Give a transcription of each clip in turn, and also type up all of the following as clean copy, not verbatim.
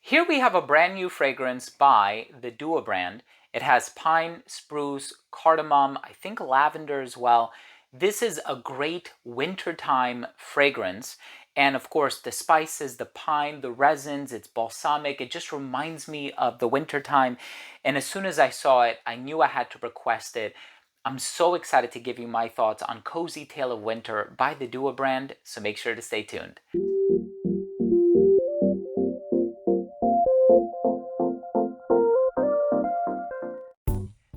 Here we have a brand new fragrance by the Dua brand. It has pine, spruce, cardamom, I think lavender as well. This is a great wintertime fragrance. And of course, the spices, the pine, the resins, it's balsamic. It just reminds me of the wintertime. And as soon as I saw it, I knew I had to request it. I'm so excited to give you my thoughts on Cozy Tale of Winter by the Dua brand, so make sure to stay tuned.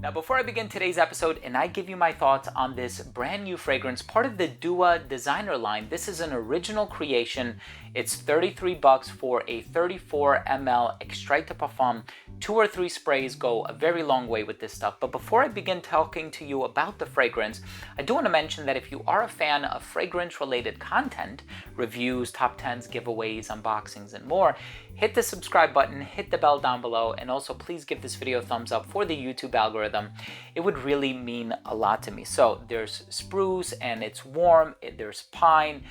Now, before I begin today's episode and I give you my thoughts on this brand new fragrance, part of the Dua designer line, this is an original creation. It's $33 for a 34 ml extrait de parfum. 2 or 3 sprays go a very long way with this stuff. But before I begin talking to you about the fragrance, I do want to mention that if you are a fan of fragrance-related content, reviews, top 10s, giveaways, unboxings, and more, hit the subscribe button, hit the bell down below, and also please give this video a thumbs up for the YouTube algorithm. It would really mean a lot to me. So there's spruce and it's warm, there's pine.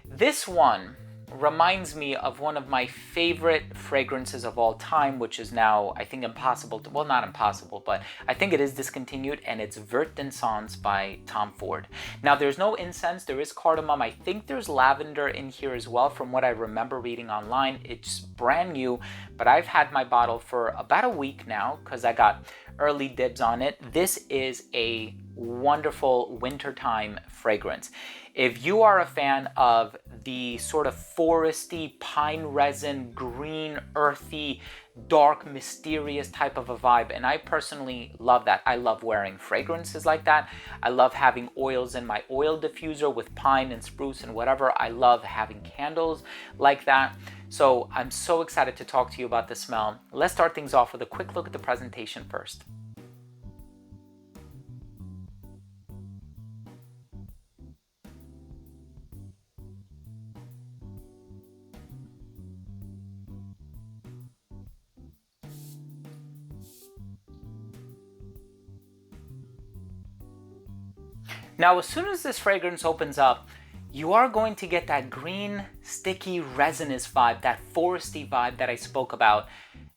This one reminds me of one of my favorite fragrances of all time, which is now, I think, impossible to, well, not impossible, but I think it is discontinued, and it's Redolessence by Tom Ford. Now, there's no incense, there is cardamom. I think there's lavender in here as well, from what I remember reading online. It's brand new, but I've had my bottle for about a week now because I got early dibs on it. This is a wonderful wintertime fragrance. If you are a fan of the sort of foresty, pine resin, green, earthy, dark, mysterious type of a vibe, and I personally love that. I love wearing fragrances like that. I love having oils in my oil diffuser with pine and spruce and whatever. I love having candles like that. So I'm so excited to talk to you about the smell. Let's start things off with a quick look at the presentation first. Now, as soon as this fragrance opens up, you are going to get that green, sticky, resinous vibe, that foresty vibe that I spoke about,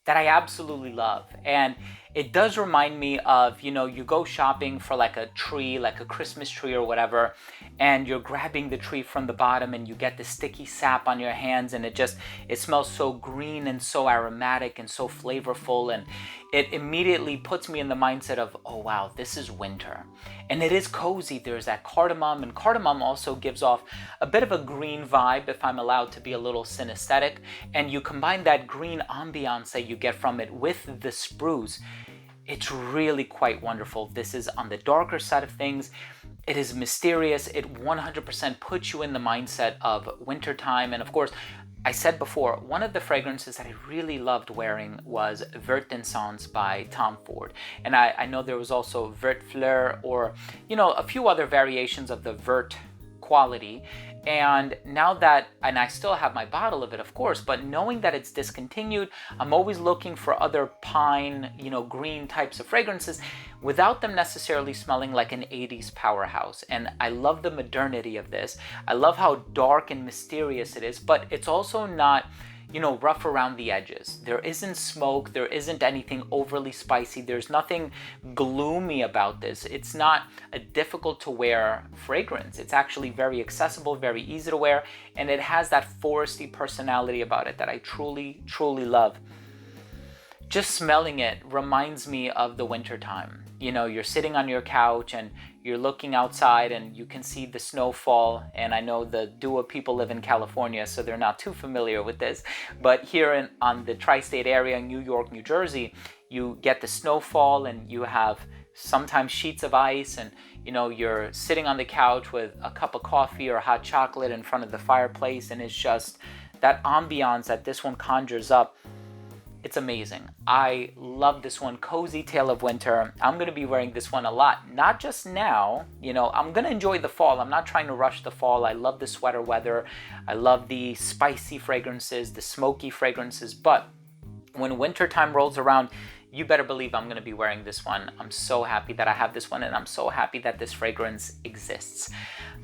that I absolutely love. And it does remind me of, you know, you go shopping for like a tree, like a Christmas tree or whatever, and you're grabbing the tree from the bottom and you get the sticky sap on your hands, and it smells so green and so aromatic and so flavorful, and it immediately puts me in the mindset of, oh wow, this is winter. And it is cozy. There's that cardamom, and cardamom also gives off a bit of a green vibe, if I'm allowed to be a little synesthetic, and you combine that green ambiance that you get from it with the spruce. It's really quite wonderful. This is on the darker side of things. It is mysterious. It 100% puts you in the mindset of wintertime. And of course, I said before, one of the fragrances that I really loved wearing was Redolessence by Tom Ford. And I know there was also Vert Fleur, or, you know, a few other variations of the Vert quality. And now that, and I still have my bottle of it, of course, but knowing that it's discontinued, I'm always looking for other pine, you know, green types of fragrances without them necessarily smelling like an 80s powerhouse. And I love the modernity of this. I love how dark and mysterious it is, but it's also not, you know, rough around the edges. There isn't smoke. There isn't anything overly spicy. There's nothing gloomy about this. It's not a difficult to wear fragrance. It's actually very accessible, very easy to wear, and it has that foresty personality about it that I truly, truly love. Just smelling it reminds me of the wintertime. You know, you're sitting on your couch and you're looking outside and you can see the snowfall. And I know the Dua people live in California, so they're not too familiar with this. But here on the tri-state area, New York, New Jersey, you get the snowfall and you have sometimes sheets of ice, and you know, you're sitting on the couch with a cup of coffee or hot chocolate in front of the fireplace, and it's just that ambiance that this one conjures up. It's amazing. I love this one, Cozy Tale of Winter. I'm going to be wearing this one a lot, not just now. You know, I'm going to enjoy the fall. I'm not trying to rush the fall. I love the sweater weather. I love the spicy fragrances, the smoky fragrances. But when wintertime rolls around, you better believe I'm going to be wearing this one. I'm so happy that I have this one, and I'm so happy that this fragrance exists.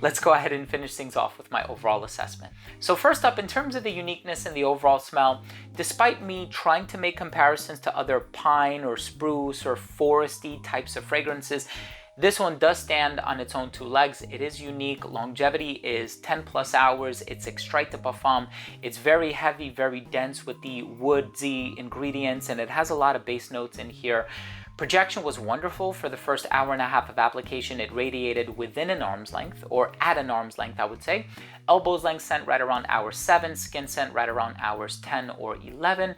Let's go ahead and finish things off with my overall assessment. So first up, in terms of the uniqueness and the overall smell, despite me trying to make comparisons to other pine or spruce or foresty types of fragrances, this one does stand on its own two legs. It is unique. Longevity is 10 plus hours. It's extrait de parfum. It's very heavy, very dense with the woodsy ingredients, and it has a lot of base notes in here. Projection was wonderful. For the first hour and a half of application, it radiated within an arm's length, or at an arm's length, I would say. Elbows length scent right around hour 7, skin scent right around hours 10 or 11.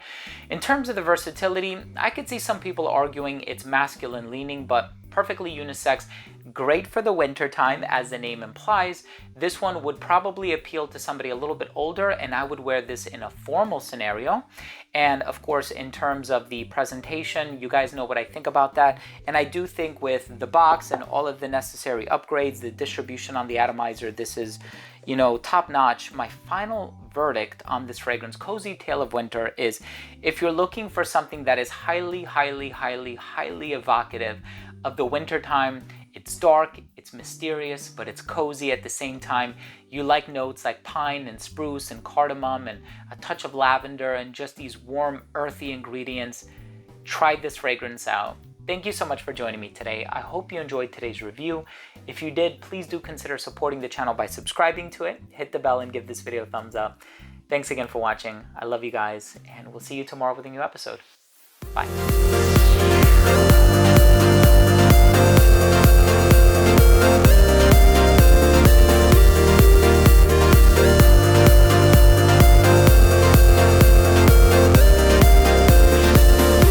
In terms of the versatility, I could see some people arguing it's masculine leaning, but perfectly unisex, great for the winter time, as the name implies. This one would probably appeal to somebody a little bit older, and I would wear this in a formal scenario. And of course, in terms of the presentation, you guys know what I think about that. And I do think with the box and all of the necessary upgrades, the distribution on the atomizer, this is, you know, top notch. My final verdict on this fragrance, Cozy Tale of Winter, is if you're looking for something that is highly evocative of the winter time, it's dark, it's mysterious, but it's cozy at the same time. You like notes like pine and spruce and cardamom and a touch of lavender and just these warm, earthy ingredients. Try this fragrance out. Thank you so much for joining me today. I hope you enjoyed today's review. If you did, please do consider supporting the channel by subscribing to it. Hit the bell and give this video a thumbs up. Thanks again for watching. I love you guys, and we'll see you tomorrow with a new episode. Bye.